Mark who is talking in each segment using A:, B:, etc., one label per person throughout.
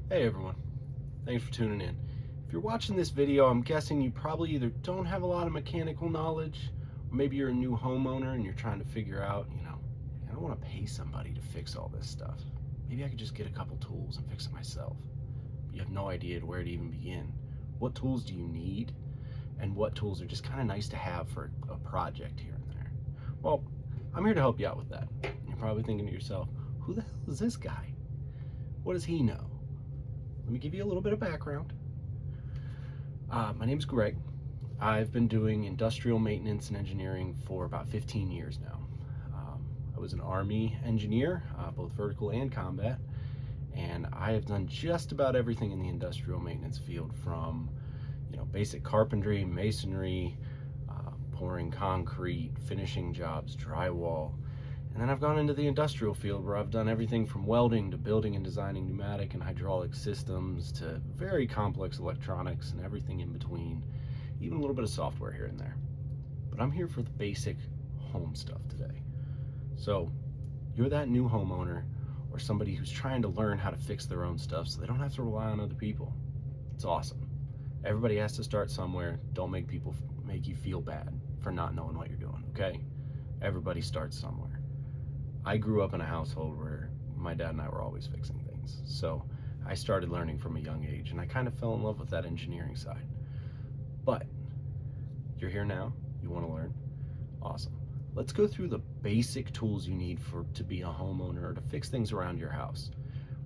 A: Hey everyone, thanks for tuning in. If you're watching this video, I'm guessing you probably either don't have a lot of mechanical knowledge, or maybe you're a new homeowner and you're trying to figure out, I don't want to pay somebody to fix all this stuff. Maybe I could just get a couple tools and fix it myself. But you have no idea where to even begin. What tools do you need? And what tools are just kind of nice to have for a project here and there? Well, I'm here to help you out with that. And you're probably thinking to yourself, who the hell is this guy? What does he know? Let me give you a little bit of background. My name's Greg. I've been doing industrial maintenance and engineering for about 15 years now. I was an Army engineer, both vertical and combat, and I have done just about everything in the industrial maintenance field from, basic carpentry, masonry, pouring concrete, finishing jobs, drywall. And then I've gone into the industrial field where I've done everything from welding to building and designing pneumatic and hydraulic systems to very complex electronics and everything in between, even a little bit of software here and there. But I'm here for the basic home stuff today. So you're that new homeowner or somebody who's trying to learn how to fix their own stuff so they don't have to rely on other people. It's awesome. Everybody has to start somewhere. Don't make people make you feel bad for not knowing what you're doing, okay? Everybody starts somewhere. I grew up in a household where my dad and I were always fixing things. So I started learning from a young age and I kind of fell in love with that engineering side. But you're here now, you want to learn? Awesome. Let's go through the basic tools you need to be a homeowner or to fix things around your house.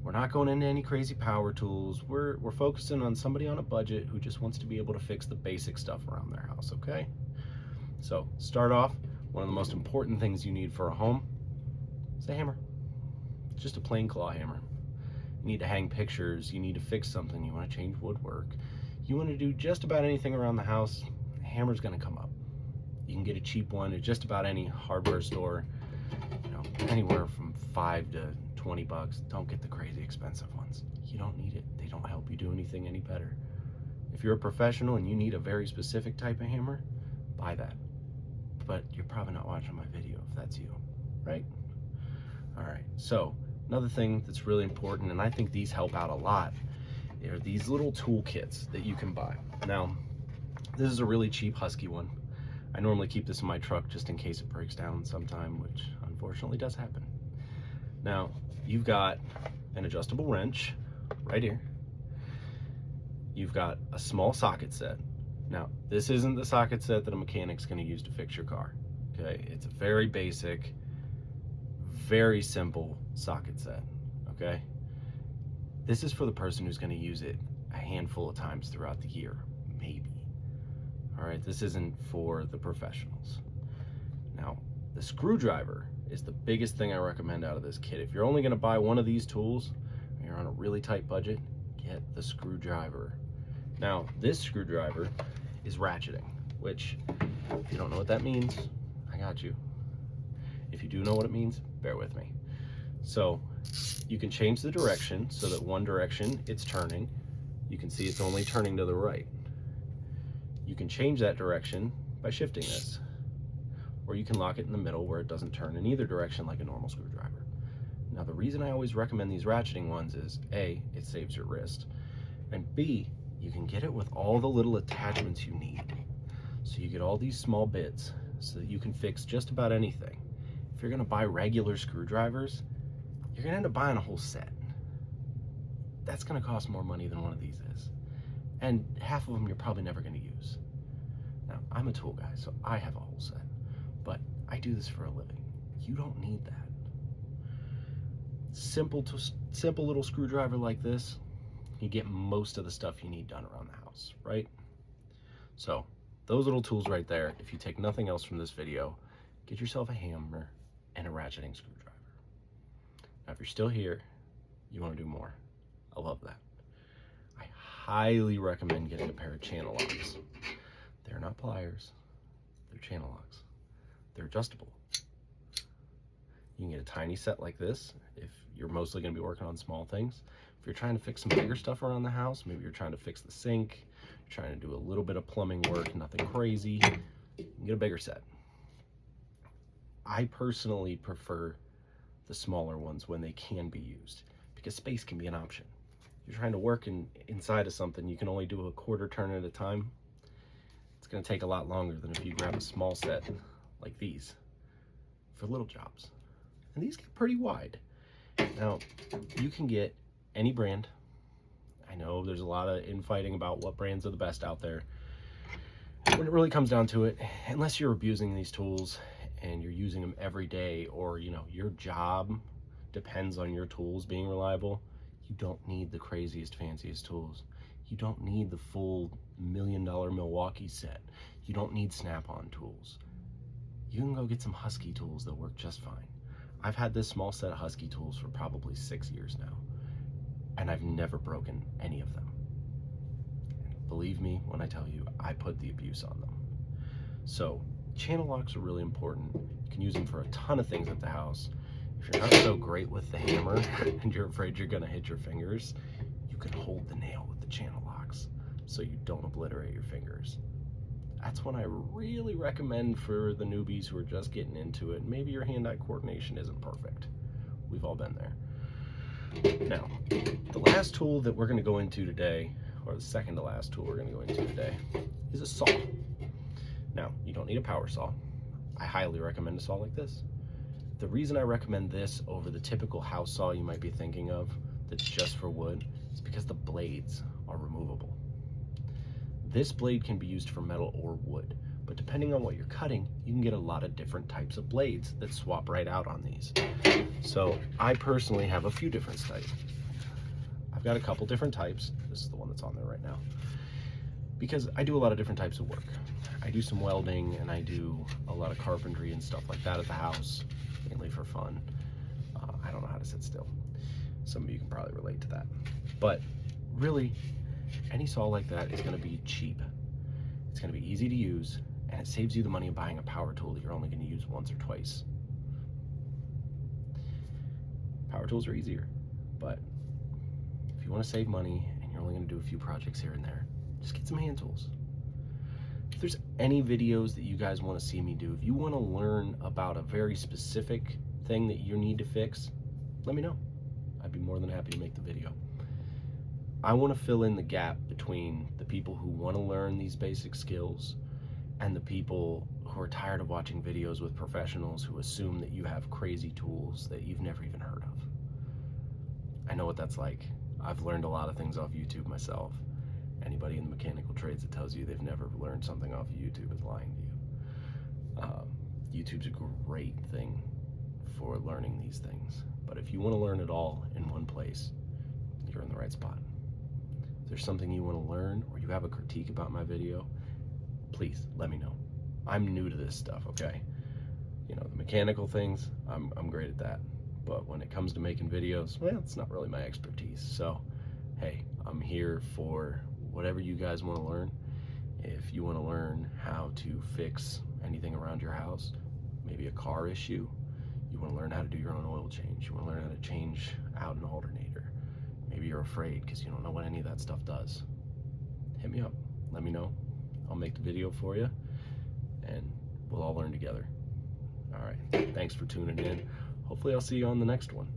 A: We're not going into any crazy power tools. We're focusing on somebody on a budget who just wants to be able to fix the basic stuff around their house, okay? So start off, one of the most important things you need for a home is a hammer. It's just a plain claw hammer. You need to hang pictures, you need to fix something, you want to change woodwork, you want to do just about anything around the house, a hammer's going to come up. You can get a cheap one at just about any hardware store, anywhere from $5 to $20. Don't get the crazy expensive ones. You don't need it. They don't help you do anything any better. If you're a professional and you need a very specific type of hammer, buy that. But you're probably not watching my video if that's you, right? All right, so another thing that's really important, and I think these help out a lot, are these little tool kits that you can buy. Now, this is a really cheap Husky one. I normally keep this in my truck just in case it breaks down sometime, which unfortunately does happen. Now, you've got an adjustable wrench right here. You've got a small socket set. Now, this isn't the socket set that a mechanic's gonna use to fix your car, okay? It's a very basic, very simple socket set, okay? This is for the person who's gonna use it a handful of times throughout the year, maybe. All right, this isn't for the professionals. Now, the screwdriver is the biggest thing I recommend out of this kit. If you're only gonna buy one of these tools, and you're on a really tight budget, get the screwdriver. Now, this screwdriver is ratcheting, which, if you don't know what that means, I got you. If you do know what it means, bear with me. So you can change the direction so that one direction it's turning. You can see it's only turning to the right. You can change that direction by shifting this, or you can lock it in the middle where it doesn't turn in either direction like a normal screwdriver. Now, the reason I always recommend these ratcheting ones is A, it saves your wrist, and B, you can get it with all the little attachments you need. So you get all these small bits so that you can fix just about anything. If you're gonna buy regular screwdrivers, you're gonna end up buying a whole set. That's gonna cost more money than one of these is. And half of them you're probably never gonna use. Now, I'm a tool guy, so I have a whole set, but I do this for a living. You don't need that. Simple little screwdriver like this, you get most of the stuff you need done around the house, right? So those little tools right there, if you take nothing else from this video, get yourself a hammer and a ratcheting screwdriver. Now, if you're still here, you want to do more. I love that. I highly recommend getting a pair of channel locks. They're not pliers, they're channel locks. They're adjustable. You can get a tiny set like this if you're mostly going to be working on small things. If you're trying to fix some bigger stuff around the house, maybe you're trying to fix the sink, you're trying to do a little bit of plumbing work, nothing crazy, you can get a bigger set. I personally prefer the smaller ones when they can be used because space can be an option. you're trying to work inside of something, you can only do a quarter turn at a time. It's going to take a lot longer than if you grab a small set like these for little jobs. And these get pretty wide. Now, you can get any brand. I know there's a lot of infighting about what brands are the best out there. When it really comes down to it, unless you're abusing these tools and you're using them every day, or your job depends on your tools being reliable, you don't need the craziest, fanciest tools. You don't need the full $1 million Milwaukee set. You don't need Snap-on tools. You can go get some Husky tools that work just fine. I've had this small set of Husky tools for probably 6 years now, and I've never broken any of them. Believe me when I tell you, I put the abuse on them. So channel locks are really important. You can use them for a ton of things at the house. If you're not so great with the hammer and you're afraid you're gonna hit your fingers, you can hold the nail with the channel locks so you don't obliterate your fingers. That's what I really recommend for the newbies who are just getting into it. Maybe your hand-eye coordination isn't perfect. We've all been there. Now, the last tool that we're gonna go into today, or the second to last tool we're gonna go into today, is a saw. Now, you don't need a power saw. I highly recommend a saw like this. The reason I recommend this over the typical house saw you might be thinking of that's just for wood is because the blades are removable. This blade can be used for metal or wood, but depending on what you're cutting, you can get a lot of different types of blades that swap right out on these. So I personally have a few different types. I've got a couple different types. This is the one that's on there right now, because I do a lot of different types of work. I do some welding and I do a lot of carpentry and stuff like that at the house, mainly for fun. I don't know how to sit still. Some of you can probably relate to that. But really, any saw like that is going to be cheap. It's going to be easy to use, and it saves you the money of buying a power tool that you're only going to use once or twice. Power tools are easier, but if you want to save money and you're only going to do a few projects here and there, just get some hand tools. If there's any videos that you guys want to see me do, if you want to learn about a very specific thing that you need to fix, let me know. I'd be more than happy to make the video. I want to fill in the gap between the people who want to learn these basic skills and the people who are tired of watching videos with professionals who assume that you have crazy tools that you've never even heard of. I know what that's like. I've learned a lot of things off YouTube myself. Anybody in the mechanical trades that tells you they've never learned something off of YouTube is lying to you. YouTube's a great thing for learning these things, but if you want to learn it all in one place, you're in the right spot. If there's something you want to learn or you have a critique about my video, please let me know. I'm new to this stuff, okay? The mechanical things, I'm great at that. But when it comes to making videos, well, it's not really my expertise. So, hey, I'm here for whatever you guys want to learn. If you want to learn how to fix anything around your house, maybe a car issue, you want to learn how to do your own oil change, you want to learn how to change out an alternator, maybe you're afraid because you don't know what any of that stuff does, hit me up, let me know. I'll make the video for you and we'll all learn together. All right, thanks for tuning in. Hopefully I'll see you on the next one.